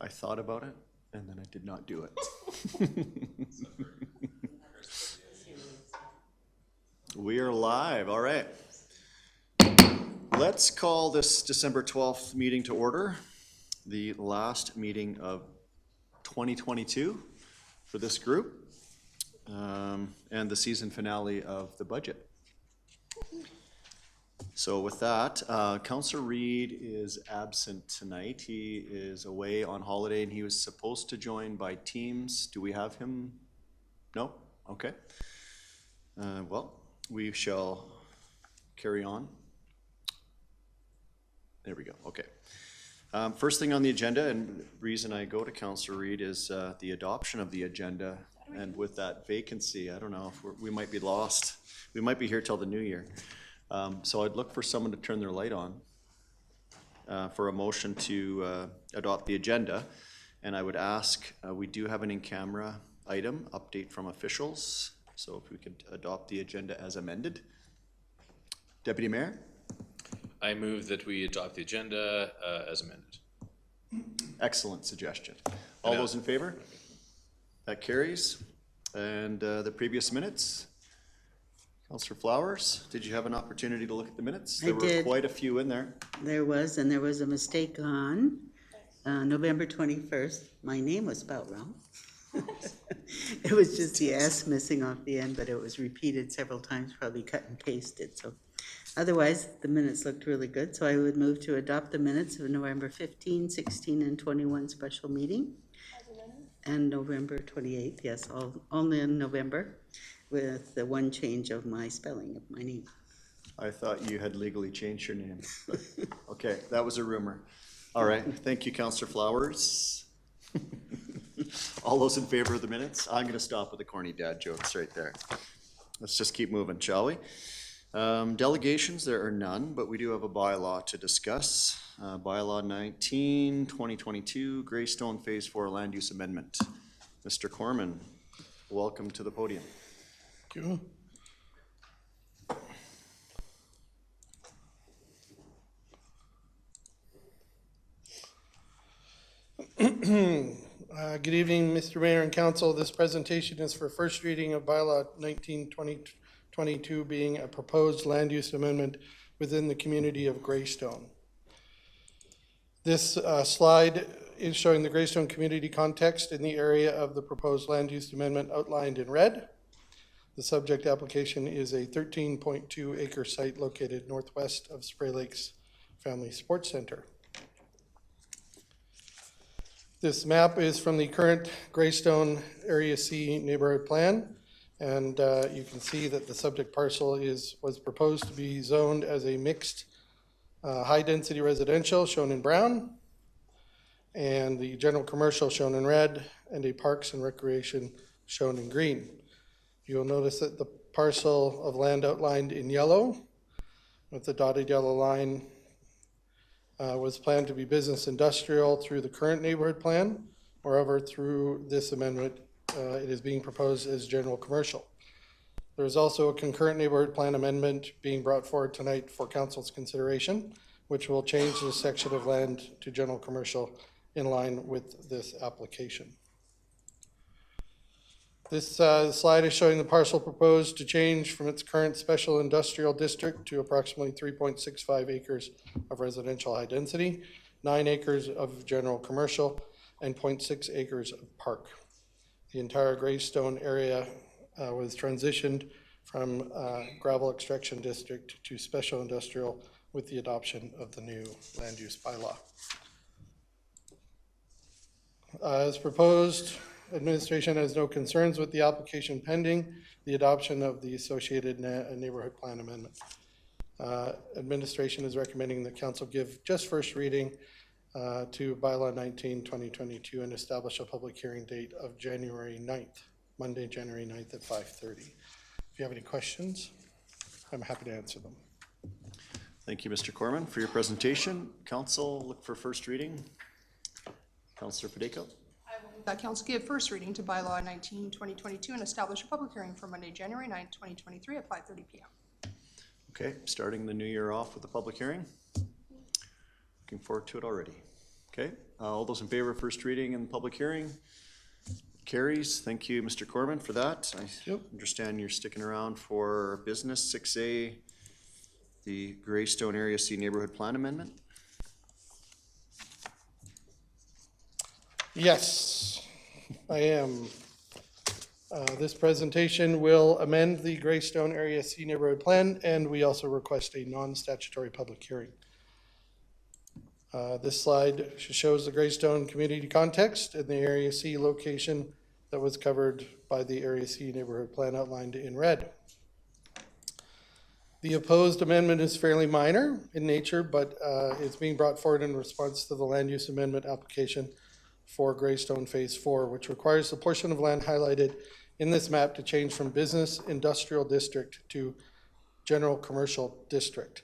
I thought about it, and then I did not do it. We are live, all right. Let's call this December 12th meeting to order, the last meeting of 2022 for this group, and the season finale of the budget. So with that, Councillor Reid is absent tonight. He is away on holiday and he was supposed to join by Teams. Do we have him? No? Okay. Well, we shall carry on. There we go. Okay. First thing on the agenda, and the reason I go to Councillor Reid is the adoption of the agenda. And with that vacancy, I don't know if we might be lost. We might be here till the new year. So I'd look for someone to turn their light on for a motion to adopt the agenda. And I would ask, we do have an in-camera item, update from officials. So if we could adopt the agenda as amended. Deputy Mayor? I move that we adopt the agenda as amended. Excellent suggestion. All those in favor? That carries. And the previous minutes? Councillor Flowers, did you have an opportunity to look at the minutes? There were quite a few in there. There was, and there was a mistake on November 21st. My name was spelled wrong. It was just the S missing off the end, but it was repeated several times, probably cut and pasted. So otherwise, the minutes looked really good. So I would move to adopt the minutes of November 15, 16, and 21 special meeting. And November 28th, yes, only in November, with the one change of my spelling of my name. I thought you had legally changed your name. But okay, that was a rumor. All right, thank you, Councillor Flowers. All those in favor of the minutes? I'm going to stop with the corny dad jokes right there. Let's just keep moving, shall we? Delegations, there are none, but we do have a bylaw to discuss. Bylaw 19, 2022, Greystone Phase 4 Land Use Amendment. Mr. Corman, welcome to the podium. Thank you. Good evening, Mr. Mayor and Council. This presentation is for first reading of Bylaw 19, 2022, being a proposed land use amendment within the community of Greystone. This slide is showing the Greystone community context in the area of the proposed land use amendment outlined in red. The subject application is a 13.2 acre site located northwest of Spray Lakes Family Sports Center. This map is from the current Greystone Area C neighborhood plan, and you can see that the subject parcel was proposed to be zoned as a mixed high-density residential, shown in brown, and the general commercial, shown in red, and a parks and recreation, shown in green. You'll notice that the parcel of land outlined in yellow, with the dotted yellow line, was planned to be business industrial through the current neighborhood plan. Moreover, through this amendment, it is being proposed as general commercial. There is also a concurrent neighborhood plan amendment being brought forward tonight for council's consideration, which will change this section of land to general commercial in line with this application. This slide is showing the parcel proposed to change from its current special industrial district to approximately 3.65 acres of residential high density, 9 acres of general commercial, and 0.6 acres of park. The entire Greystone area was transitioned from gravel extraction district to special industrial with the adoption of the new land use bylaw. As proposed, administration has no concerns with the application pending the adoption of the associated neighborhood plan amendment. Administration is recommending that council give just first reading to Bylaw 19, 2022 and establish a public hearing date of January 9th, Monday, January 9th at 5:30. If you have any questions, I'm happy to answer them. Thank you, Mr. Corman, for your presentation. Council, look for first reading. Councillor Federico. That council give first reading to Bylaw 19, 2022 and establish a public hearing for Monday, January 9th, 2023 at 5:30 p.m. Okay, starting the new year off with a public hearing. Looking forward to it already. Okay, all those in favor of first reading and public hearing? Carries. Thank you, Mr. Corman, for that. I Yep. understand you're sticking around for business 6A, the Greystone Area C Neighborhood Plan Amendment. Yes, I am. This presentation will amend the Greystone Area C Neighborhood Plan, and we also request a non-statutory public hearing. This slide shows the Greystone community context and the Area C location that was covered by the Area C Neighborhood Plan outlined in red. The opposed amendment is fairly minor in nature, but it's being brought forward in response to the land use amendment application for Greystone Phase 4, which requires the portion of land highlighted in this map to change from business industrial district to general commercial district.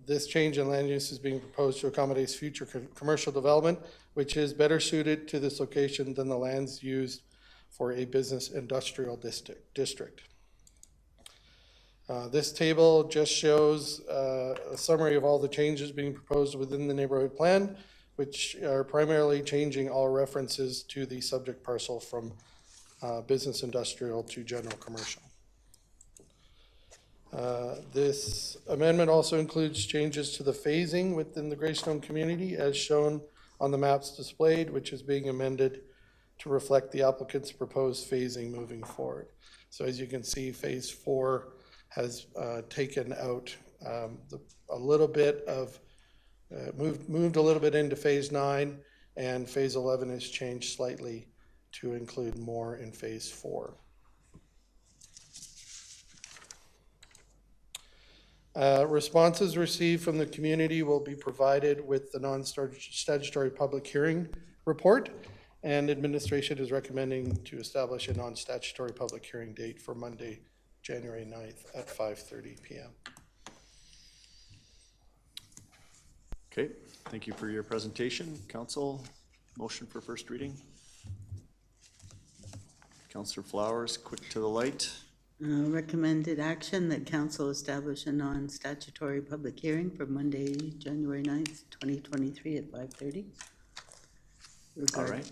This change in land use is being proposed to accommodate future commercial development, which is better suited to this location than the lands used for a business industrial district. This table just shows a summary of all the changes being proposed within the neighborhood plan, which are primarily changing all references to the subject parcel from business industrial to general commercial. This amendment also includes changes to the phasing within the Greystone community as shown on the maps displayed, which is being amended to reflect the applicant's proposed phasing moving forward. So as you can see, Phase 4 has taken out a little bit of, moved a little bit into Phase 9, and Phase 11 has changed slightly to include more in Phase 4. Responses received from the community will be provided with the non-statutory public hearing report, and administration is recommending to establish a non-statutory public hearing date for Monday, January 9th at 5:30 p.m. Okay, thank you for your presentation. Council, motion for first reading. Councillor Flowers, quick to the light. Recommended action that council establish a non-statutory public hearing for Monday, January 9th, 2023 at 5:30. All right.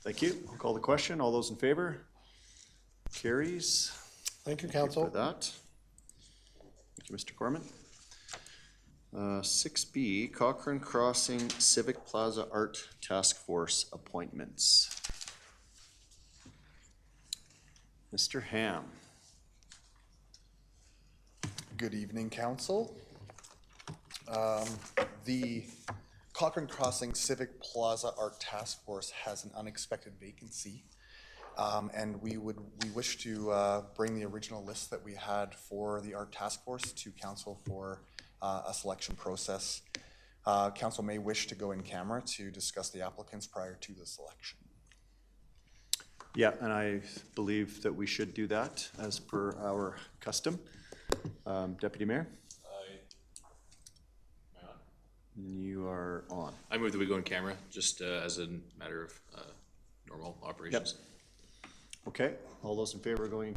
Thank you. I'll call the question. All those in favor? Carries. Thank you, For council. that. Thank you, Mr. Corman. 6B, Cochrane Crossing Civic Plaza Art Task Force appointments. Mr. Ham. Good evening, council. The Cochrane Crossing Civic Plaza Art Task Force has an unexpected vacancy, and we wish to bring the original list that we had for the art task force to council for a selection process. Council may wish to go in camera to discuss the applicants prior to the selection. Yeah, and I believe that we should do that as per our custom. Deputy Mayor? You are on. I move that we go in camera, just as a matter of normal operations. Okay, all those in favor of going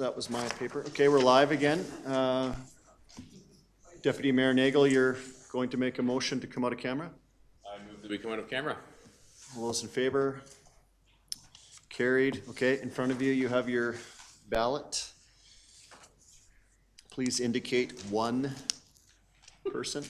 that was my paper. Okay, we're live again. Deputy Mayor Nagel, you're going to make a motion to come out of camera? I move that we come out of camera. All those in favor? Carried. Okay, in front of you, you have your ballot. Please indicate one person.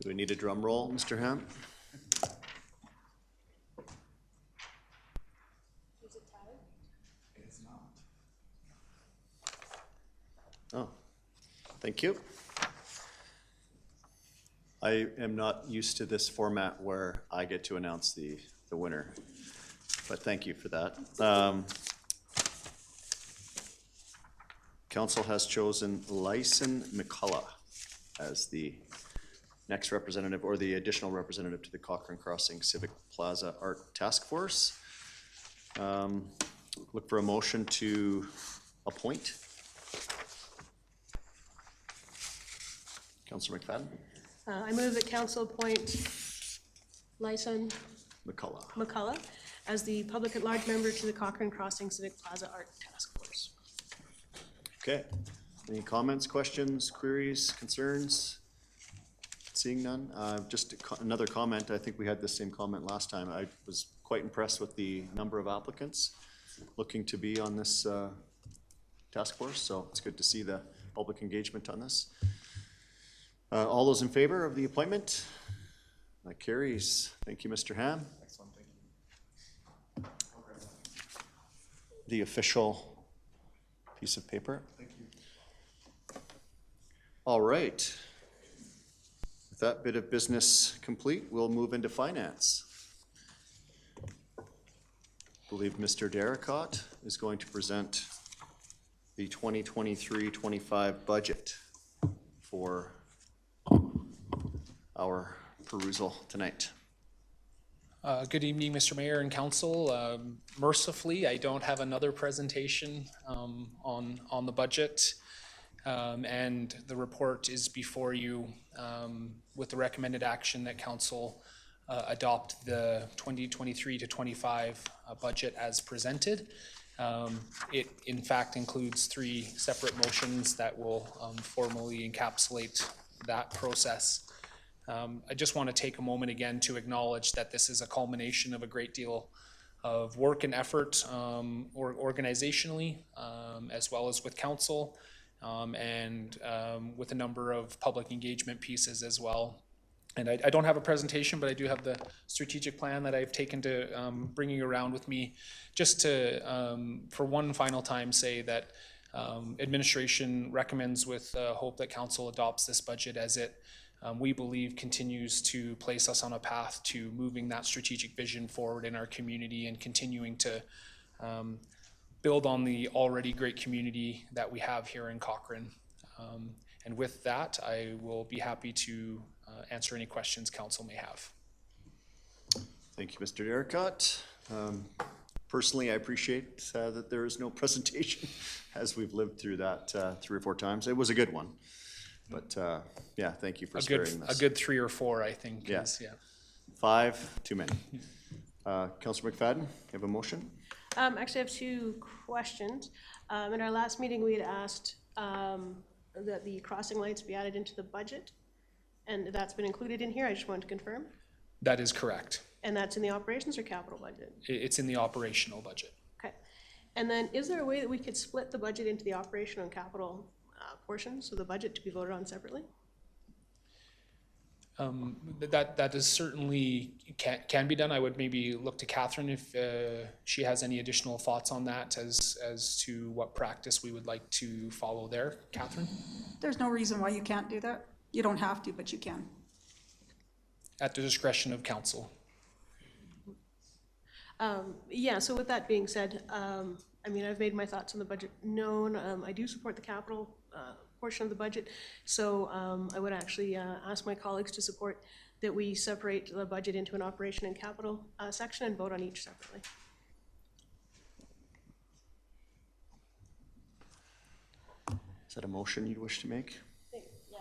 Do we need a drum roll, Mr. Ham? Is it tied? Oh, thank you. I am not used to this format where I get to announce the winner, but thank you for that. Council has chosen Lyson McCullough as the next representative or the additional representative to the Cochrane Crossing Civic Plaza Art Task Force. Look for a motion to appoint. Councillor McFadden? I move that council appoint Lyson McCullough. McCullough as the public at large member to the Cochrane Crossing Civic Plaza Art Task Force. Okay. Any comments, questions, queries, concerns? Seeing none. Just another comment. I think we had the same comment last time. I was quite impressed with the number of applicants looking to be on this task force, so it's good to see the public engagement on this. All those in favor of the appointment? That carries. Thank you, Mr. Ham. Excellent, thank you. The official piece of paper. Thank you. All right. With that bit of business complete, we'll move into finance. I believe Mr. Darracott is going to present the 2023-25 budget for our perusal tonight. Good evening, Mr. Mayor and Council. Mercifully, I don't have another presentation on the budget. And the report is before you with the recommended action that Council adopt the 2023 to 25 budget as presented. It in fact includes 3 separate motions that will formally encapsulate that process. I just want to take a moment again to acknowledge that this is a culmination of a great deal of work and effort organizationally, as well as with council, and with a number of public engagement pieces as well. And I don't have a presentation, but I do have the strategic plan that I've taken to bringing around with me, just to, for one final time, say that administration recommends with hope that council adopts this budget as it we believe continues to place us on a path to moving that strategic vision forward in our community and continuing to build on the already great community that we have here in Cochrane. And with that, I will be happy to answer any questions council may have. Thank you, Mr. Darracott. Personally, I appreciate that there is no presentation as we've lived through that 3 or 4 times. It was a good one. But yeah, thank you for sparing this. A good 3 or 4, I think. Yeah. Is, yeah. 5, too many. Councillor McFadden, you have a motion? Actually, I have 2 questions. In our last meeting, we had asked that the crossing lights be added into the budget, and that's been included in here. I just wanted to confirm. That is correct. And that's in the operations or capital budget? It's in the operational budget. Okay. And then is there a way that we could split the budget into the operational and capital portions of the budget to be voted on separately? That is certainly can be done. I would maybe look to Catherine if she has any additional thoughts on that as to what practice we would like to follow there. Catherine? There's no reason why you can't do that. You don't have to, but you can. At the discretion of council. Yeah, so with that being said, I mean, I've made my thoughts on the budget known. I do support the capital portion of the budget, so I would actually ask my colleagues to support that we separate the budget into an operation and capital section and vote on each separately. Is that a motion you wish to make? Yeah.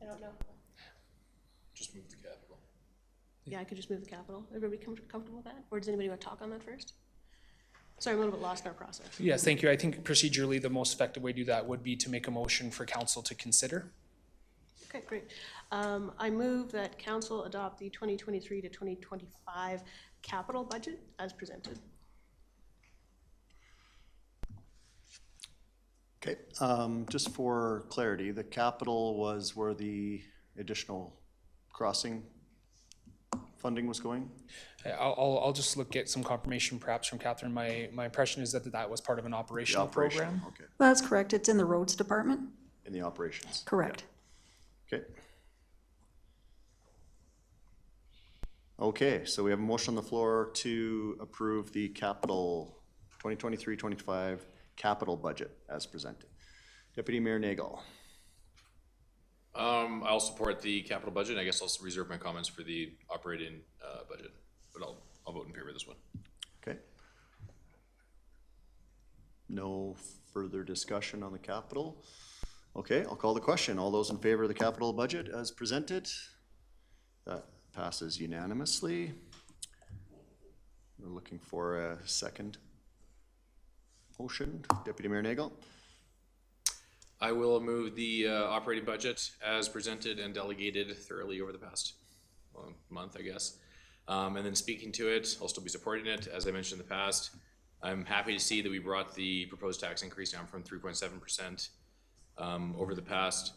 I don't know. Just move the capital. Yeah, I could just move the capital. Everybody comfortable with that? Or does anybody want to talk on that first? Sorry, I'm a little bit lost in our process. Yes, thank you. I think procedurally the most effective way to do that would be to make a motion for council to consider. Okay, great. I move that council adopt the 2023 to 2025 capital budget as presented. Okay, just for clarity, the capital was where the additional crossing funding was going? I'll just get some confirmation perhaps from Catherine. My impression is that was part of an operational program. Okay, That's correct. It's in the roads department. in the operations. Correct. Okay. Okay, so we have a motion on the floor to approve the capital 2023-25 capital budget as presented. Deputy Mayor Nagel. I'll support the capital budget. I guess I'll reserve my comments for the operating budget, but I'll vote in favor of this one. Okay. No further discussion on the capital. Okay, I'll call the question. All those in favor of the capital budget as presented? That passes unanimously. We're looking for a second motion. Deputy Mayor Nagel. I will move the operating budget as presented and delegated thoroughly over the past month, I guess. And then speaking to it, I'll still be supporting it. As I mentioned in the past, I'm happy to see that we brought the proposed tax increase down from 3.7% over the past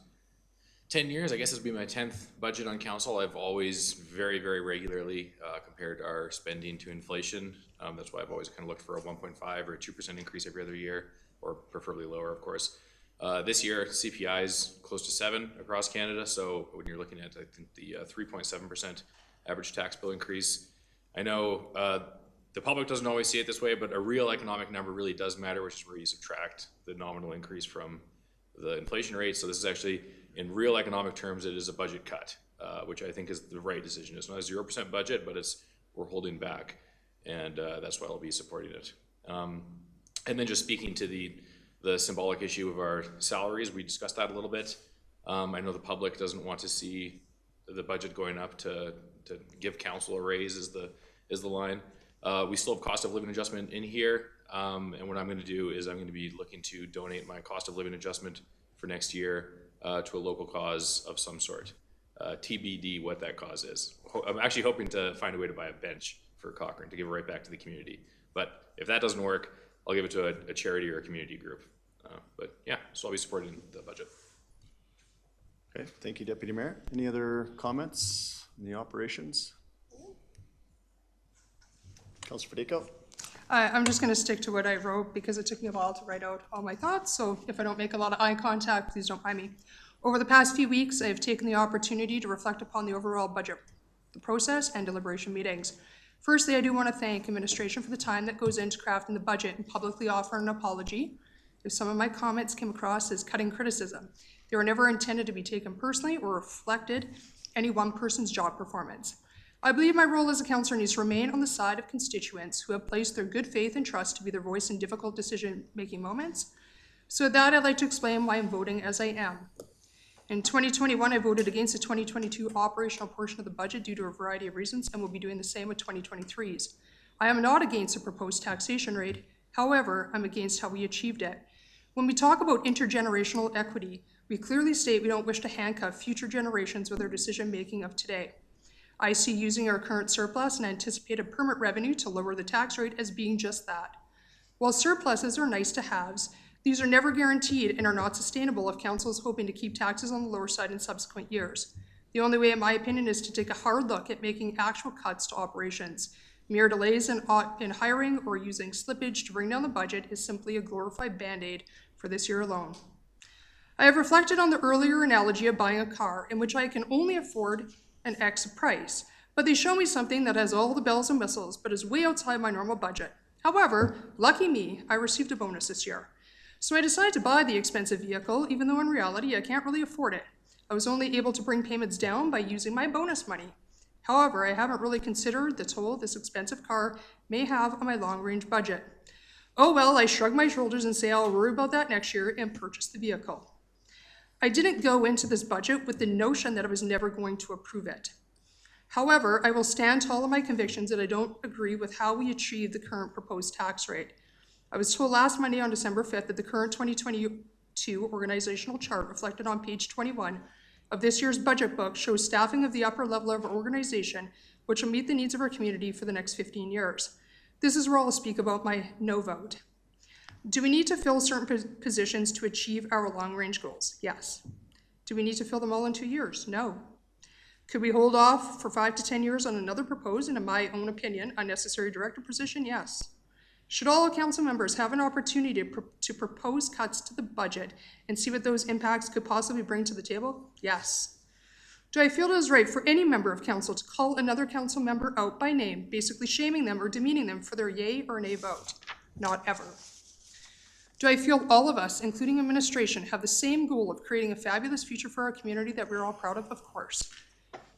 10 years. I guess this will be my 10th budget on council. I've always very, very regularly compared our spending to inflation. That's why I've always kind of looked for a 1.5 or a 2% increase every other year, or preferably lower, of course. This year, CPI is close to 7 across Canada, so when you're looking at, I think, the 3.7% average tax bill increase, I know the public doesn't always see it this way, but a real economic number really does matter, which is where you subtract the nominal increase from the inflation rate. So this is actually, in real economic terms, it is a budget cut, which I think is the right decision. It's not a 0% budget, but we're holding back, and that's why I'll be supporting it. And then just speaking to the symbolic issue of our salaries, we discussed that a little bit. I know the public doesn't want to see the budget going up to give council a raise is the line. We still have cost of living adjustment in here, and what I'm going to do is I'm going to be looking to donate my cost of living adjustment for next year to a local cause of some sort. TBD what that cause is. I'm actually hoping to find a way to buy a bench for Cochrane to give it right back to the community. But if that doesn't work, I'll give it to a charity or a community group. But yeah, so I'll be supporting the budget. Okay, thank you, Deputy Mayor. Any other comments in the operations? Councilor Federico? I'm just going to stick to what I wrote because it took me a while to write out all my thoughts, so if I don't make a lot of eye contact, please don't mind me. Over the past few weeks, I have taken the opportunity to reflect upon the overall budget, the process, and deliberation meetings. Firstly, I do want to thank administration for the time that goes into crafting the budget and publicly offer an apology if some of my comments came across as cutting criticism. They were never intended to be taken personally or reflected any one person's job performance. I believe my role as a councillor needs to remain on the side of constituents who have placed their good faith and trust to be their voice in difficult decision-making moments. So with that, I'd like to explain why I'm voting as I am. In 2021, I voted against the 2022 operational portion of the budget due to a variety of reasons, and will be doing the same with 2023's. I am not against the proposed taxation rate. However, I'm against how we achieved it. When we talk about intergenerational equity, we clearly state we don't wish to handcuff future generations with our decision-making of today. I see using our current surplus and anticipated permit revenue to lower the tax rate as being just that. While surpluses are nice to haves, these are never guaranteed and are not sustainable if council is hoping to keep taxes on the lower side in subsequent years. The only way, in my opinion, is to take a hard look at making actual cuts to operations. Mere delays in hiring or using slippage to bring down the budget is simply a glorified Band-Aid for this year alone. I have reflected on the earlier analogy of buying a car in which I can only afford an X price, but they show me something that has all the bells and whistles but is way outside my normal budget. However, lucky me, I received a bonus this year. So I decided to buy the expensive vehicle, even though in reality I can't really afford it. I was only able to bring payments down by using my bonus money. However, I haven't really considered the toll this expensive car may have on my long-range budget. Oh well, I shrug my shoulders and say I'll worry about that next year and purchase the vehicle. I didn't go into this budget with the notion that I was never going to approve it. However, I will stand tall in my convictions that I don't agree with how we achieve the current proposed tax rate. I was told last Monday on December 5th that the current 2022 organizational chart reflected on page 21 of this year's budget book shows staffing of the upper level of our organization, which will meet the needs of our community for the next 15 years. This is where I'll speak about my no vote. Do we need to fill certain positions to achieve our long-range goals? Yes. Do we need to fill them all in 2 years? No. Could we hold off for 5 to 10 years on another proposed, and in my own opinion, unnecessary director position? Yes. Should all council members have an opportunity to propose cuts to the budget and see what those impacts could possibly bring to the table? Yes. Do I feel it is right for any member of council to call another council member out by name, basically shaming them or demeaning them for their yay or nay vote? Not ever. Do I feel all of us, including administration, have the same goal of creating a fabulous future for our community that we're all proud of? Of course.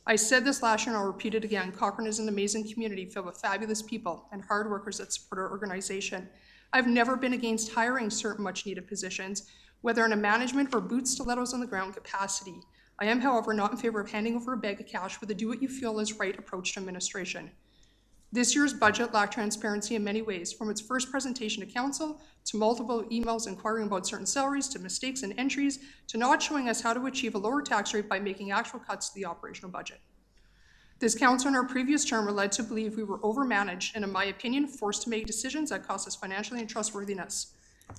I said this last year and I'll repeat it again. Cochrane is an amazing community filled with fabulous people and hard workers that support our organization. I've never been against hiring certain much needed positions, whether in a management or boot stilettos on the ground capacity. I am, however, not in favor of handing over a bag of cash with a do what you feel is right approach to administration. This year's budget lacked transparency in many ways, from its first presentation to council, to multiple emails inquiring about certain salaries, to mistakes in entries, to not showing us how to achieve a lower tax rate by making actual cuts to the operational budget. This council in our previous term were led to believe we were overmanaged and, in my opinion, forced to make decisions that cost us financially and trustworthiness.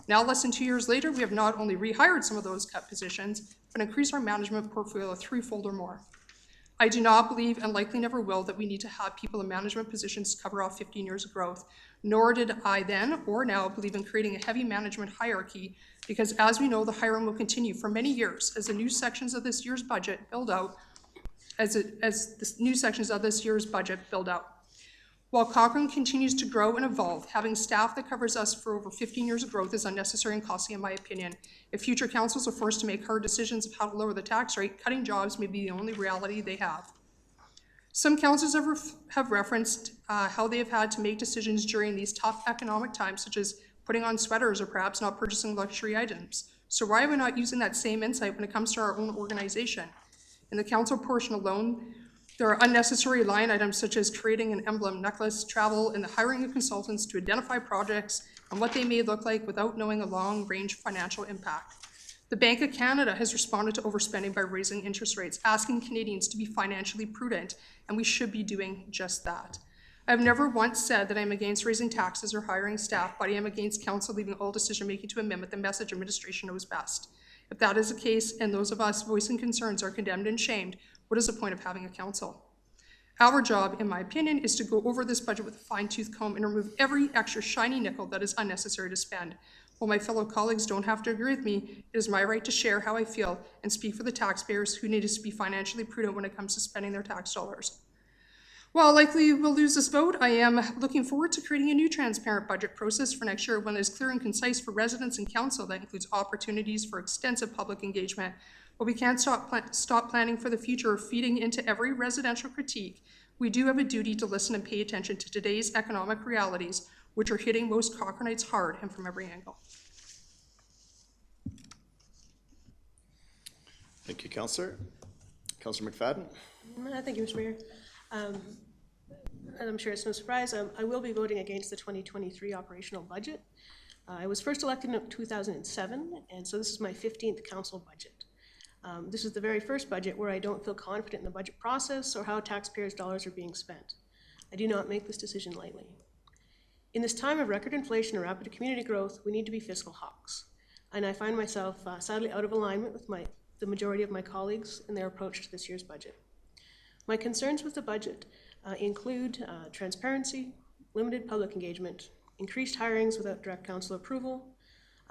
Now, less than 2 years later, we have not only rehired some of those cut positions, but increased our management portfolio threefold or more. I do not believe, and likely never will, that we need to have people in management positions to cover off 15 years of growth, nor did I then or now believe in creating a heavy management hierarchy, because as we know, the hiring will continue for many years as the new sections of this year's budget build out, While Cochrane continues to grow and evolve, having staff that covers us for over 15 years of growth is unnecessary and costly in my opinion. If future councils are forced to make hard decisions of how to lower the tax rate, cutting jobs may be the only reality they have. Some councils have referenced how they have had to make decisions during these tough economic times, such as putting on sweaters or perhaps not purchasing luxury items. So why are we not using that same insight when it comes to our own organization? In the council portion alone, there are unnecessary line items such as creating an emblem necklace, travel, and the hiring of consultants to identify projects and what they may look like without knowing a long-range financial impact. The Bank of Canada has responded to overspending by raising interest rates, asking Canadians to be financially prudent, and we should be doing just that. I've never once said that I'm against raising taxes or hiring staff, but I am against council leaving all decision-making to amendment the message administration knows best. If that is the case, and those of us voicing concerns are condemned and shamed, what is the point of having a council? Our job, in my opinion, is to go over this budget with a fine-tooth comb and remove every extra shiny nickel that is unnecessary to spend. While my fellow colleagues don't have to agree with me, it is my right to share how I feel and speak for the taxpayers who need us to be financially prudent when it comes to spending their tax dollars. While likely we'll lose this vote, I am looking forward to creating a new transparent budget process for next year, one that is clear and concise for residents and council that includes opportunities for extensive public engagement. But we can't stop planning for the future or feeding into every residential critique. We do have a duty to listen and pay attention to today's economic realities, which are hitting most Cochranites hard and from every angle. Thank you, Councillor. Councillor McFadden. Thank you, Mr. Mayor. And I'm sure it's no surprise, I will be voting against the 2023 operational budget. I was first elected in 2007, and so this is my 15th council budget. This is the very first budget where I don't feel confident in the budget process or how taxpayers' dollars are being spent. I do not make this decision lightly. In this time of record inflation and rapid community growth, we need to be fiscal hawks. And I find myself sadly out of alignment with the majority of my colleagues in their approach to this year's budget. My concerns with the budget include transparency, limited public engagement, increased hirings without direct council approval,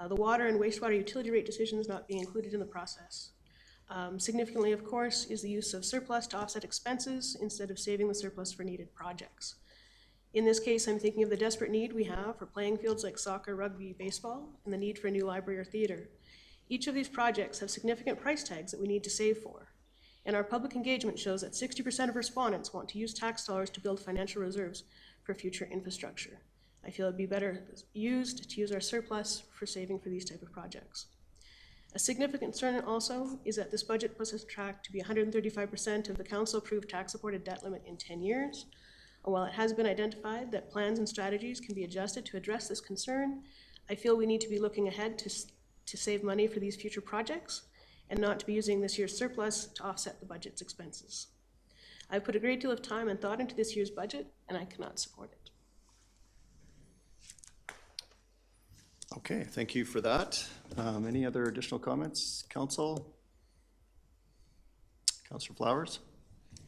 the water and wastewater utility rate decisions not being included in the process. Significantly, of course, is the use of surplus to offset expenses instead of saving the surplus for needed projects. In this case, I'm thinking of the desperate need we have for playing fields like soccer, rugby, baseball, and the need for a new library or theater. Each of these projects have significant price tags that we need to save for. And our public engagement shows that 60% of respondents want to use tax dollars to build financial reserves for future infrastructure. I feel it'd be better used to use our surplus for saving for these type of projects. A significant concern also is that this budget puts us on track to be 135% of the council-approved tax-supported debt limit in 10 years. And while it has been identified that plans and strategies can be adjusted to address this concern, I feel we need to be looking ahead to save money for these future projects and not to be using this year's surplus to offset the budget's expenses. I've put a great deal of time and thought into this year's budget, and I cannot support it. Okay, thank you for that. Any other additional comments, Council? Councillor Flowers?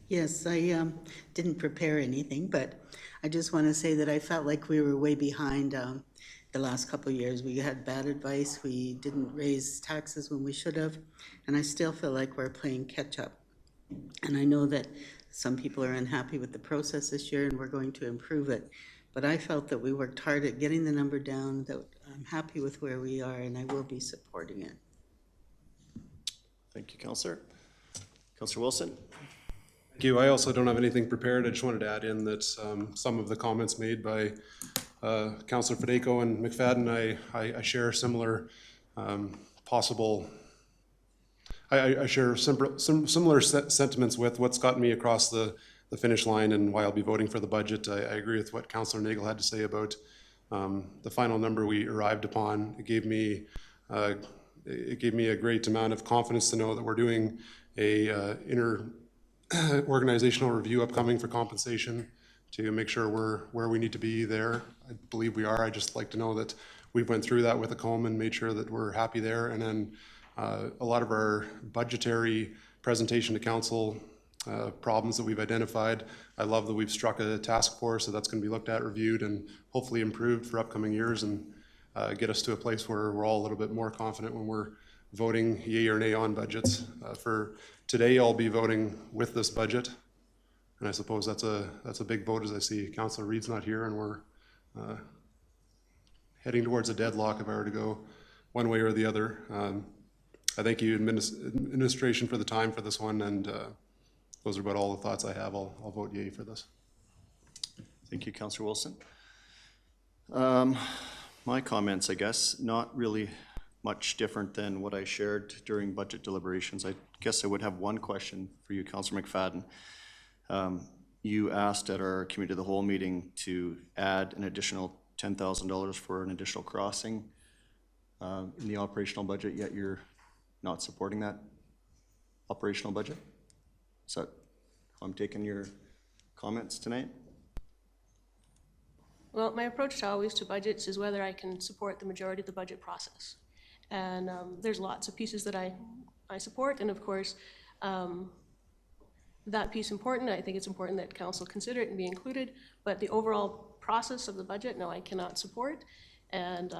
Yes, I didn't prepare anything, but I just want to say that I felt like we were way behind the last couple of years. We had bad advice. We didn't raise taxes when we should have, and I still feel like we're playing catch up. And I know that some people are unhappy with the process this year, and we're going to improve it. But I felt that we worked hard at getting the number down, that I'm happy with where we are, and I will be supporting it. Thank you, Councillor. Councillor Wilson? Thank you. I also don't have anything prepared. I just wanted to add in that some of the comments made by Councillor Fedeko and McFadden, I share similar possible. I share similar sentiments with what's gotten me across the finish line and why I'll be voting for the budget. I agree with what Councillor Nagel had to say about the final number we arrived upon. It gave me a great amount of confidence to know that we're doing a organizational review upcoming for compensation to make sure we're where we need to be there. I believe we are. I just like to know that we've went through that with a comb and made sure that we're happy there. And then a lot of our budgetary presentation to council problems that we've identified. I love that we've struck a task force, so that's going to be looked at, reviewed, and hopefully improved for upcoming years and get us to a place where we're all a little bit more confident when we're voting yay or nay on budgets. For today, I'll be voting with this budget, and I suppose that's a big vote as I see Councillor Reid's not here, and we're heading towards a deadlock if I were to go one way or the other. I thank you, administration, for the time for this one, and those are about all the thoughts I have. I'll vote yay for this. Thank you, Councillor Wilson. My comments, I guess, not really much different than what I shared during budget deliberations. I guess I would have one question for you, Councillor McFadden. You asked at our committee of the whole meeting to add an additional $10,000 for an additional crossing in the operational budget, yet you're not supporting that operational budget? Is that how I'm taking your comments tonight? Well, my approach always to budgets is whether I can support the majority of the budget process. And there's lots of pieces that I support, and of course, that piece important. I think it's important that council consider it and be included, but the overall process of the budget, no, I cannot support. And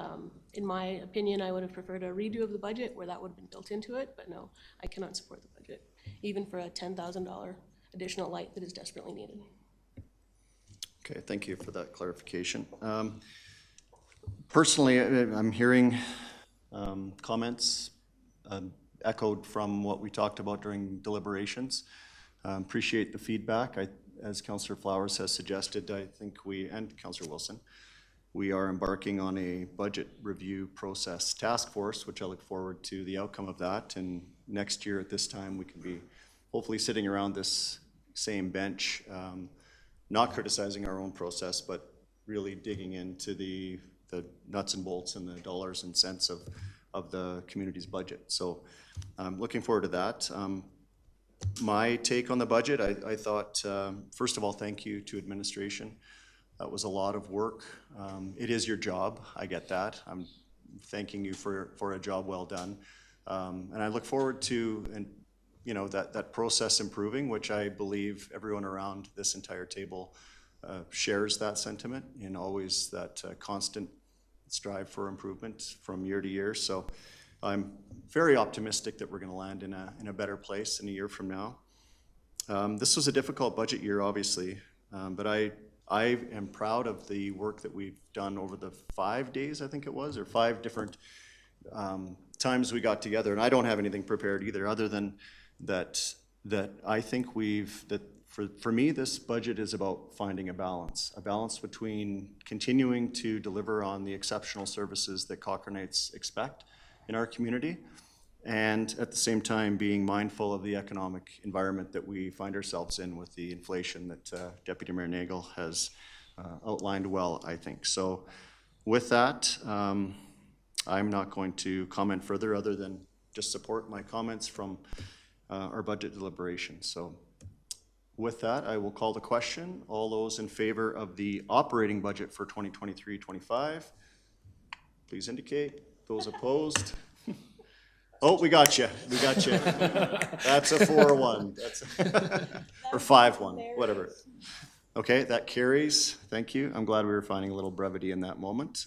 in my opinion, I would have preferred a redo of the budget where that would have been built into it, but no, I cannot support the budget, even for a $10,000 additional light that is desperately needed. Okay, thank you for that clarification. Personally, I'm hearing comments echoed from what we talked about during deliberations. Appreciate the feedback. As Councillor Flowers has suggested, I think we, and Councillor Wilson, we are embarking on a budget review process task force, which I look forward to the outcome of that. And next year at this time, we can be hopefully sitting around this same bench, not criticizing our own process, but really digging into the the nuts and bolts and the dollars and cents of the community's budget. So I'm looking forward to that. My take on the budget, I thought, first of all, thank you to administration. That was a lot of work. It is your job, I get that. I'm thanking you for a job well done. And I look forward to, that process improving, which I believe everyone around this entire table shares that sentiment, and always that constant strive for improvement from year to year. So I'm very optimistic that we're going to land in a better place in a year from now. This was a difficult budget year, obviously, but I am proud of the work that we've done over the 5 days, I think it was, or 5 different times we got together. And I don't have anything prepared either, other than that I think for me, this budget is about finding a balance between continuing to deliver on the exceptional services that Cochranites expect in our community, and at the same time being mindful of the economic environment that we find ourselves in with the inflation that Deputy Mayor Nagel has outlined well, I think. So with that, I'm not going to comment further other than just support my comments from our budget deliberations. So with that, I will call the question. All those in favor of the operating budget for 2023-25, please indicate. Those opposed? Oh, we got you. That's a 4-1. Or 5-1, whatever. Okay, that carries. Thank you. I'm glad we were finding a little brevity in that moment.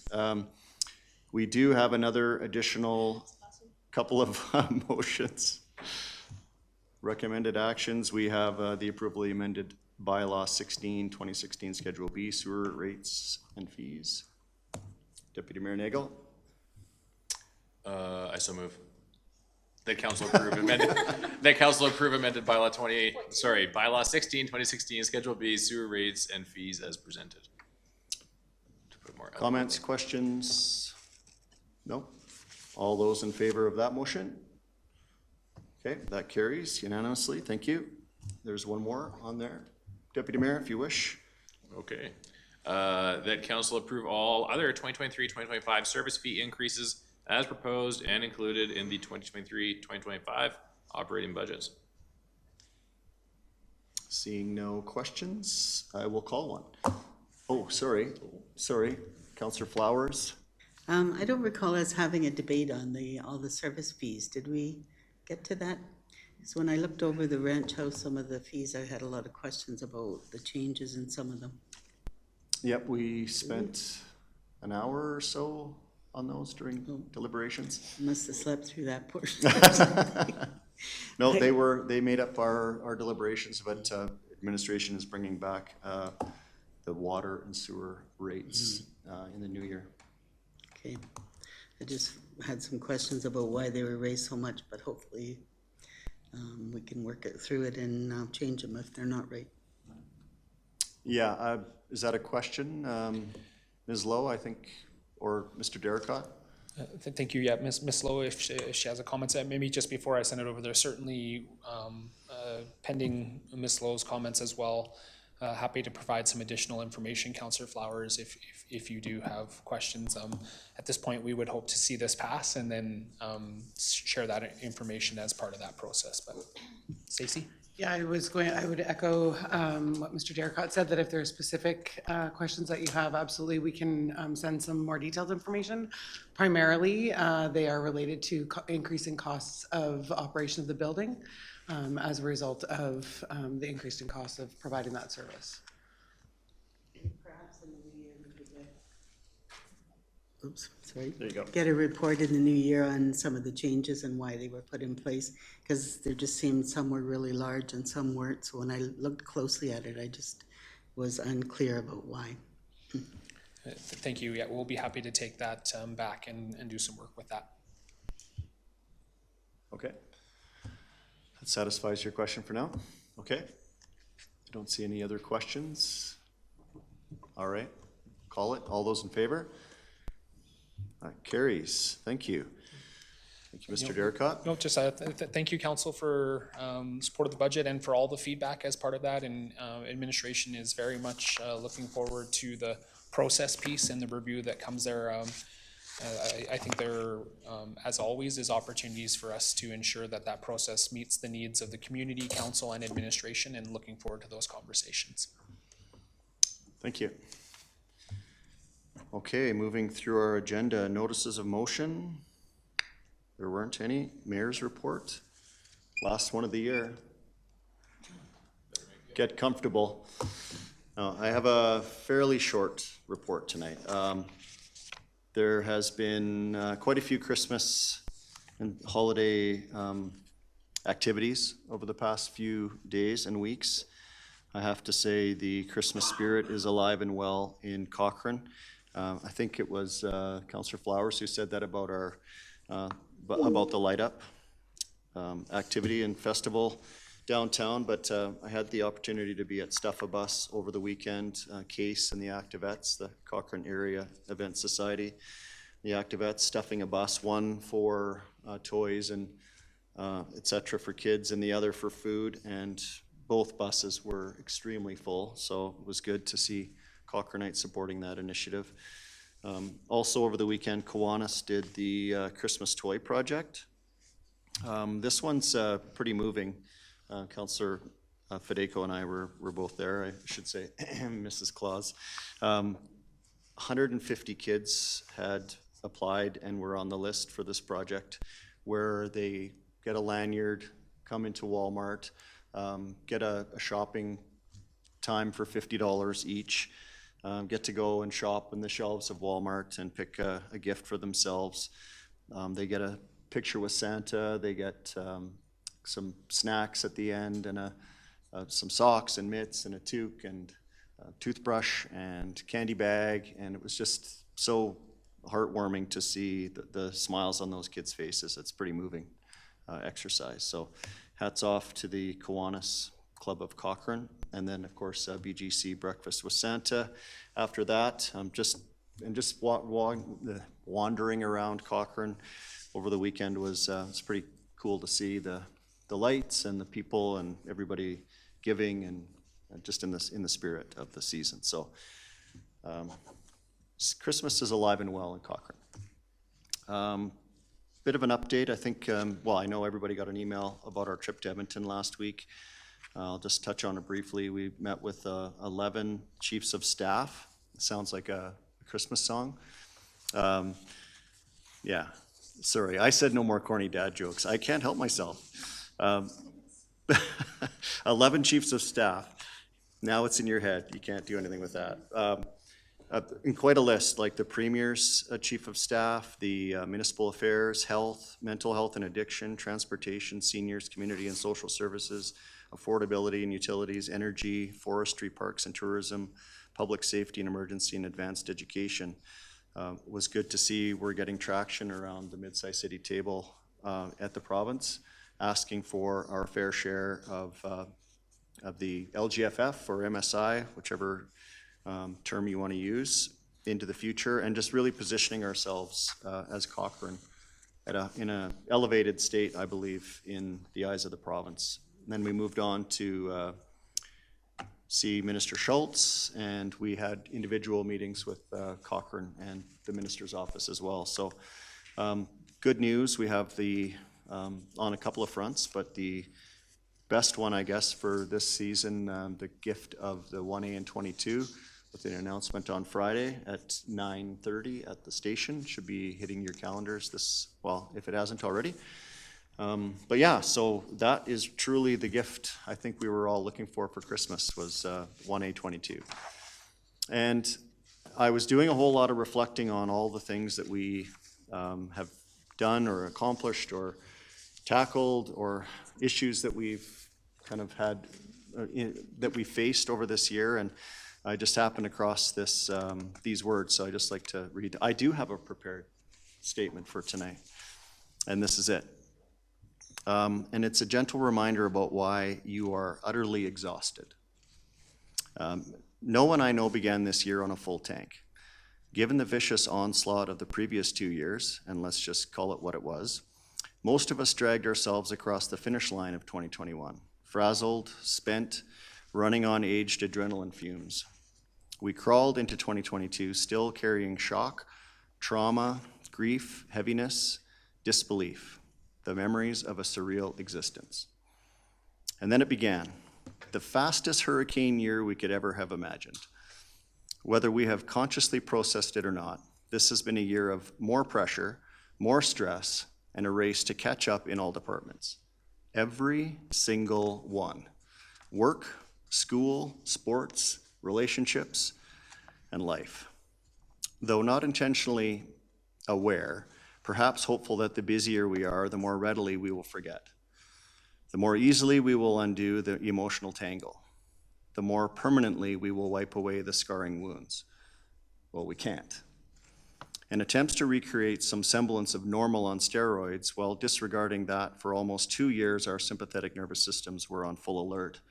We do have another additional couple of motions. Recommended actions. We have the approval of the amended Bylaw 16, 2016 Schedule B, sewer rates and fees. Deputy Mayor Nagel. I so move. That council approve amended, Bylaw Bylaw 16, 2016, Schedule B, sewer rates and fees as presented. To put more Comments, questions? No? All those in favor of that motion? Okay, that carries unanimously. Thank you. There's one more on there. Deputy Mayor, if you wish. Okay. That council approve all other 2023-2025 service fee increases as proposed and included in the 2023-2025 operating budgets. Seeing no questions, I will call one. Oh, sorry, Councillor Flowers. I don't recall us having a debate on all the service fees. Did we get to that? So when I looked over the ranch house, some of the fees, I had a lot of questions about the changes in some of them. Yep, We spent an hour or so on those during deliberations. Must have slept through that portion. No, they made up our deliberations, but administration is bringing back the water and sewer rates in the new year. Okay, I just had some questions about why they were raised so much, but hopefully we can work through it and change them if they're not right. Yeah, is that a question? Ms. Lowe, I think, or Mr. Derricott? Thank you. Yeah, Ms. Lowe, if she has a comment, maybe just before I send it over, there's certainly pending Ms. Lowe's comments as well. Happy to provide some additional information, Councillor Flowers, if you do have questions. At this point, we would hope to see this pass and then share that information as part of that process. But Stacey? Yeah, I would echo what Mr. Derricott said, that if there are specific questions that you have, absolutely, we can send some more detailed information. Primarily, they are related to increasing costs of operation of the building as a result of the increase in costs of providing that service. Perhaps in the new year we could There you go. get a report in the new year on some of the changes and why they were put in place, because there just seemed some were really large and some weren't. So when I looked closely at it, I just was unclear about why. Thank you. Yeah, we'll be happy to take that back and do some work with that. Okay. That satisfies your question for now? Okay. I don't see any other questions. All right. Call it. All those in favor? That carries. Thank you. Thank you, Mr. Derricott. No, just thank you, council, for support of the budget and for all the feedback as part of that. And administration is very much looking forward to the process piece and the review that comes there. I think there, as always, is opportunities for us to ensure that that process meets the needs of the community, council, and administration, and looking forward to those conversations. Thank you. Okay, moving through our agenda, notices of motion. There weren't any. Mayor's report, last one of the year. Get comfortable. I have a fairly short report tonight. There has been quite a few Christmas and holiday activities over the past few days and weeks. I have to say the Christmas spirit is alive and well in Cochrane. I think it was Councillor Flowers who said that about our about the light up activity and festival downtown, but I had the opportunity to be at Stuff a Bus over the weekend. Case and the Activettes, the Cochrane Area Event Society, the Activettes stuffing a bus, one for toys and etc. for kids and the other for food, and both buses were extremely full, so it was good to see Cochranites supporting that initiative. Also over the weekend, Kiwanis did the Christmas toy project. This one's pretty moving. Councillor Federico and I were both there, I should say, Mrs. Claus. 150 kids had applied and were on the list for this project, where they get a lanyard, come into Walmart, get a shopping time for $50 each, get to go and shop in the shelves of Walmart and pick a gift for themselves. They get a picture with Santa, they get some snacks at the end, and some socks and mitts and a toque and a toothbrush and candy bag, and it was just so heartwarming to see the smiles on those kids' faces. It's pretty moving exercise. So hats off to the Kiwanis Club of Cochrane, and then of course BGC Breakfast with Santa. After that, wandering around Cochrane over the weekend was pretty cool to see the lights and the people and everybody giving and just in the spirit of the season. So Christmas is alive and well in Cochrane. Bit of an update, I think, well, I know everybody got an email about our trip to Edmonton last week. I'll just touch on it briefly. We met with 11 chiefs of staff. It sounds like a Christmas song. Yeah, sorry, I said no more corny dad jokes. I can't help myself. 11 chiefs of staff. Now it's in your head. You can't do anything with that. In quite a list, like the Premier's chief of staff, the municipal affairs, health, mental health and addiction, transportation, seniors, community and social services, affordability and utilities, energy, forestry, parks and tourism, public safety and emergency and advanced education. It was good to see we're getting traction around the mid-sized city table at the province, asking for our fair share of the LGFF or MSI, whichever term you want to use, into the future, and just really positioning ourselves as Cochrane in an elevated state, I believe, in the eyes of the province. And then we moved on to see Minister Schultz, and we had individual meetings with Cochrane and the minister's office as well. So good news, we have on a couple of fronts, but the best one, I guess, for this season, the gift of the 1A and 22, with an announcement on Friday at 9:30 at the station. Should be hitting your calendars well, if it hasn't already. But yeah, so that is truly the gift I think we were all looking for Christmas, was 1A 22. And I was doing a whole lot of reflecting on all the things that we have done or accomplished or tackled, or issues that we've kind of had, that we faced over this year, and I just happened across these words, so I just like to read. I do have a prepared statement for tonight, and this is it. And it's a gentle reminder about why you are utterly exhausted. No one I know began this year on a full tank. Given the vicious onslaught of the previous 2 years, and let's just call it what it was, Most of us dragged ourselves across the finish line of 2021, frazzled, spent, running on aged adrenaline fumes. We crawled into 2022 still carrying shock, trauma, grief, heaviness, disbelief, the memories of a surreal existence. And then it began, the fastest hurricane year we could ever have imagined. Whether we have consciously processed it or not, this has been a year of more pressure, more stress, and a race to catch up in all departments. Every single one. Work, school, sports, relationships, and life. Though not intentionally aware, perhaps hopeful that the busier we are, the more readily we will forget. The more easily we will undo the emotional tangle. The more permanently we will wipe away the scarring wounds. Well, we can't. In attempts to recreate some semblance of normal on steroids, while disregarding that for almost 2 years our sympathetic nervous systems were on full alert,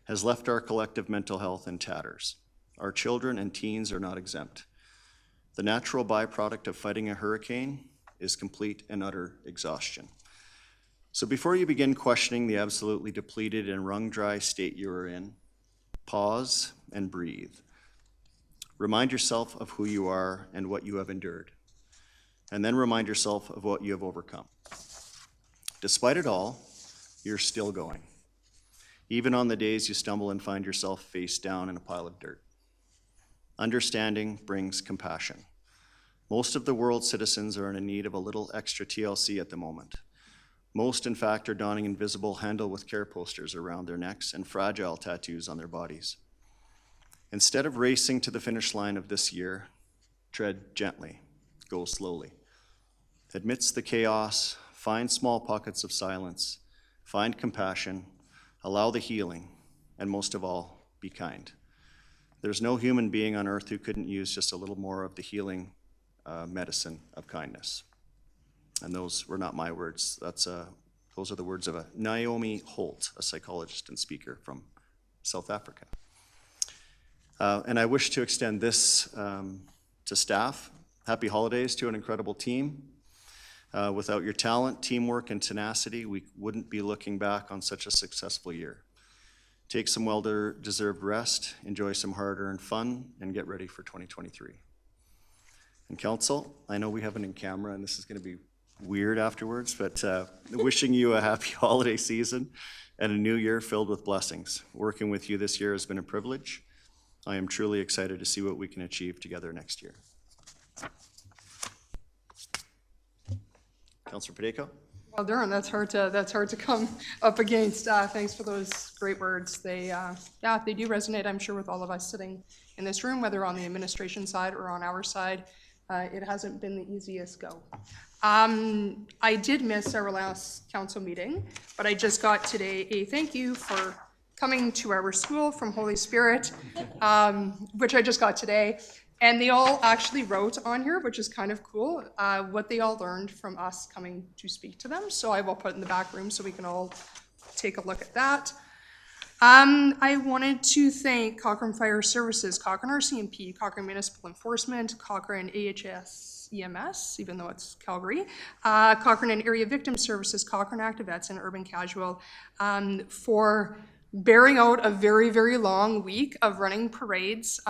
has left our collective mental health in tatters. Our children and teens are not exempt. The natural byproduct of fighting a hurricane is complete and utter exhaustion. So before you begin questioning the absolutely depleted and wrung-dry state you are in, pause and breathe. Remind yourself of who you are and what you have endured, and then remind yourself of what you have overcome. Despite it all, you're still going, even on the days you stumble and find yourself face down in a pile of dirt. Understanding brings compassion. Most of the world's citizens are in need of a little extra TLC at the moment. Most, in fact, are donning invisible handle with care posters around their necks and fragile tattoos on their bodies. Instead of racing to the finish line of this year, tread gently, go slowly. Amidst the chaos, find small pockets of silence, find compassion, allow the healing, and most of all, be kind. There's no human being on earth who couldn't use just a little more of the healing medicine of kindness. And those were not my words. Those are the words of Naomi Holt, a psychologist and speaker from South Africa. And I wish to extend this to staff. Happy holidays to an incredible team. Without your talent, teamwork, and tenacity, we wouldn't be looking back on such a successful year. Take some well-deserved rest, enjoy some hard-earned fun, and get ready for 2023. And council, I know we have it in camera, and this is going to be weird afterwards, but wishing you a happy holiday season and a new year filled with blessings. Working with you this year has been a privilege. I am truly excited to see what we can achieve together next year. Councillor Padeco? Well, Darren, that's hard to come up against. Thanks for those great words. They do resonate, I'm sure, with all of us sitting in this room, whether on the administration side or on our side. It hasn't been the easiest go. I did miss our last council meeting, but I just got today a thank you for coming to our school from Holy Spirit, which I just got today. And they all actually wrote on here, which is kind of cool, what they all learned from us coming to speak to them. So I will put it in the back room so we can all take a look at that. I wanted to thank Cochrane Fire Services, Cochrane RCMP, Cochrane Municipal Enforcement, Cochrane AHS EMS, even though it's Calgary, Cochrane and Area Victim Services, Cochrane Active Vets, and Urban Casual for bearing out a very, very long week of running parades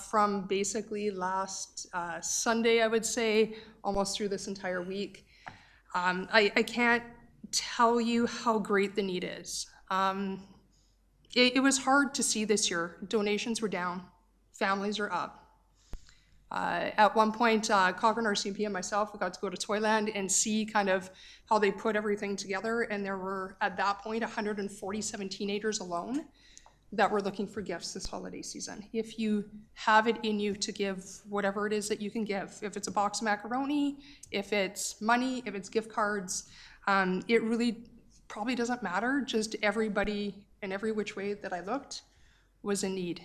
from basically last Sunday, I would say, almost through this entire week. I can't tell you how great the need is. It was hard to see this year. Donations were down, families are up. At one point, Cochrane RCMP and myself, we got to go to Toyland and see kind of how they put everything together, and there were, at that point, 147 teenagers alone that were looking for gifts this holiday season. If you have it in you to give whatever it is that you can give, if it's a box of macaroni, if it's money, if it's gift cards, it really probably doesn't matter. Just everybody in every which way that I looked was in need.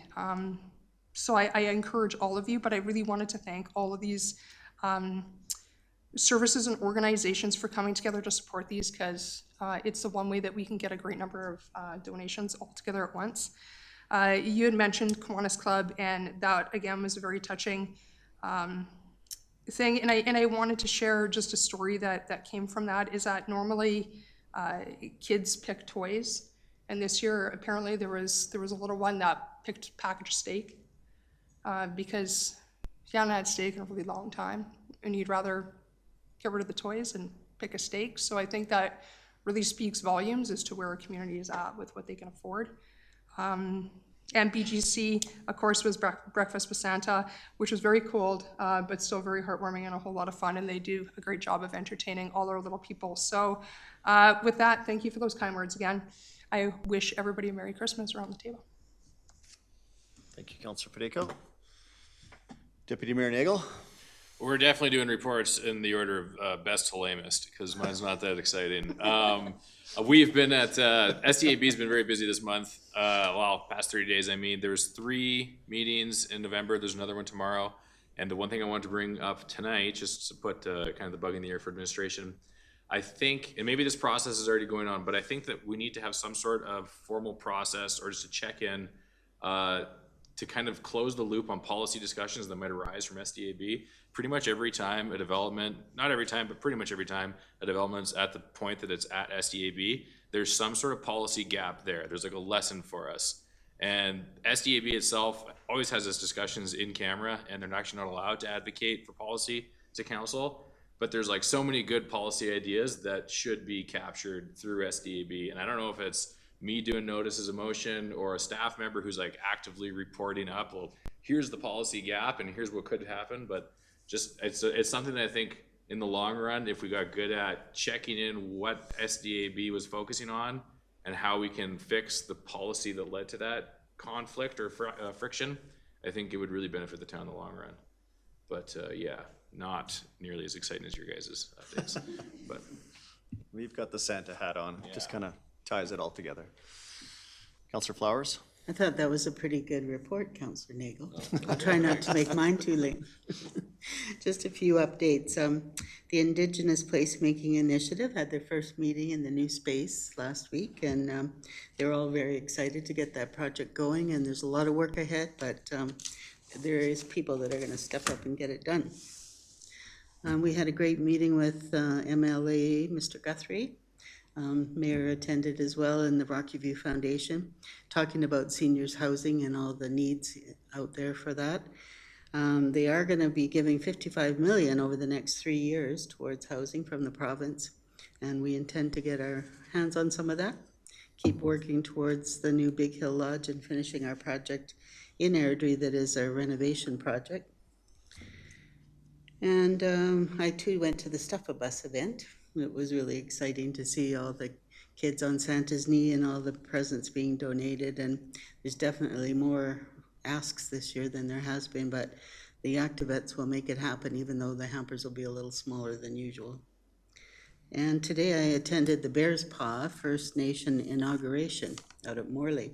So I encourage all of you, but I really wanted to thank all of these services and organizations for coming together to support these, because it's the one way that we can get a great number of donations all together at once. You had mentioned Kiwanis Club, and that again was very touching. thing, and I wanted to share just a story that came from that, is that normally kids pick toys, and this year apparently there was a little one that picked packaged steak because he hadn't had steak in a really long time, and he'd rather get rid of the toys and pick a steak. So I think that really speaks volumes as to where our community is at with what they can afford. And BGC, of course, was Breakfast with Santa, which was very cold, but still very heartwarming and a whole lot of fun, and they do a great job of entertaining all our little people. So with that, thank you for those kind words again. I wish everybody a Merry Christmas around the table. Thank you, Councillor Federico. Deputy Mayor Nagel? We're definitely doing reports in the order of best to lamest, because mine's not that exciting. We've been at, SDAB's been very busy this month. Well, past 30 days, I mean. There's 3 meetings in November. There's another one tomorrow. And the one thing I wanted to bring up tonight, just to put kind of the bug in the air for administration, I think, and maybe this process is already going on, but I think that we need to have some sort of formal process or just a check-in to kind of close the loop on policy discussions that might arise from SDAB. Pretty much every time a development, not every time, but pretty much every time a development's at the point that it's at SDAB, there's some sort of policy gap there. There's like a lesson for us. And SDAB itself always has these discussions in camera, and they're actually not allowed to advocate for policy to council. But there's like so many good policy ideas that should be captured through SDAB. And I don't know if it's me doing notices of motion or a staff member who's like actively reporting up, well, here's the policy gap and here's what could happen. But just, it's something that I think in the long run, if we got good at checking in what SDAB was focusing on and how we can fix the policy that led to that conflict or friction, I think it would really benefit the town in the long run. But yeah, not nearly as exciting as your guys' updates. But We've got the Santa hat on, just kind of ties it all together. Councillor Flowers? I thought that was a pretty good report, Councillor Nagel. I'll try not to make mine too late. Just a few updates. The Indigenous Placemaking Initiative had their first meeting in the new space last week, and they're all very excited to get that project going, and there's a lot of work ahead, but there is people that are going to step up and get it done. We had a great meeting with MLA Mr. Guthrie. Mayor attended as well, in the Rocky View Foundation, talking about seniors housing and all the needs out there for that. They are going to be giving $55 million over the next 3 years towards housing from the province, and we intend to get our hands on some of that. Keep working towards the new Big Hill Lodge and finishing our project in Airdrie that is our renovation project. And I too went to the Stuff a Bus event. It was really exciting to see all the kids on Santa's knee and all the presents being donated, and there's definitely more asks this year than there has been, but the Activettes will make it happen, even though the hampers will be a little smaller than usual. And today I attended the Bears Paw First Nation inauguration out at Morley,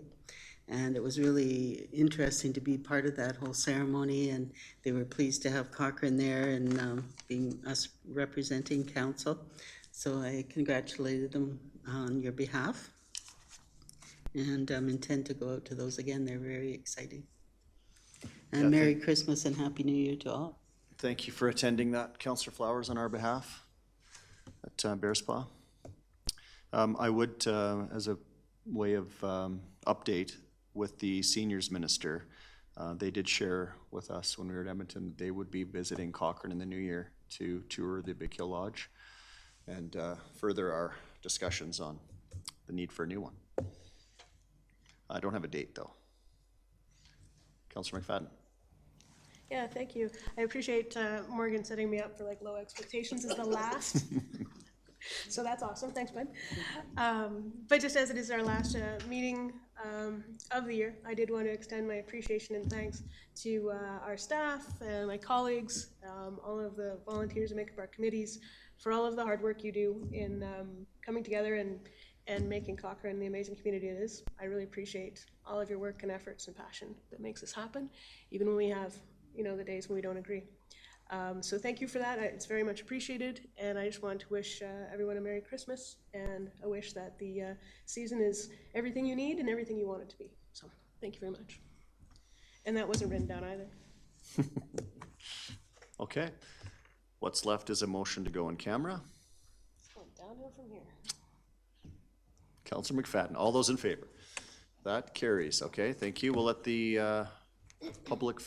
and it was really interesting to be part of that whole ceremony, and they were pleased to have Cochrane there and being us representing council. So I congratulated them on your behalf, and intend to go out to those again. They're very exciting. And Merry Christmas and Happy New Year to all. Thank you for attending that, Councillor Flowers, on our behalf at Bear Spa. I would, as a way of update with the seniors minister, they did share with us when we were at Edmonton, they would be visiting Cochrane in the new year to tour the Big Hill Lodge and further our discussions on the need for a new one. I don't have a date though. Councillor McFadden. Yeah, thank you. I appreciate Morgan setting me up for like low expectations as the last. So that's awesome. Thanks, bud. But just as it is our last meeting of the year, I did want to extend my appreciation and thanks to our staff and my colleagues, all of the volunteers who make up our committees, for all of the hard work you do in coming together and making Cochrane the amazing community it is. I really appreciate all of your work and efforts and passion that makes this happen, even when we have, the days when we don't agree. So thank you for that. It's very much appreciated, and I just want to wish everyone a Merry Christmas and a wish that the season is everything you need and everything you want it to be. So thank you very much. And that wasn't written down either. Okay. What's left is a motion to go in camera. Downhill from here. Councillor McFadden, all those in favor? That carries, okay, thank you. We'll let the public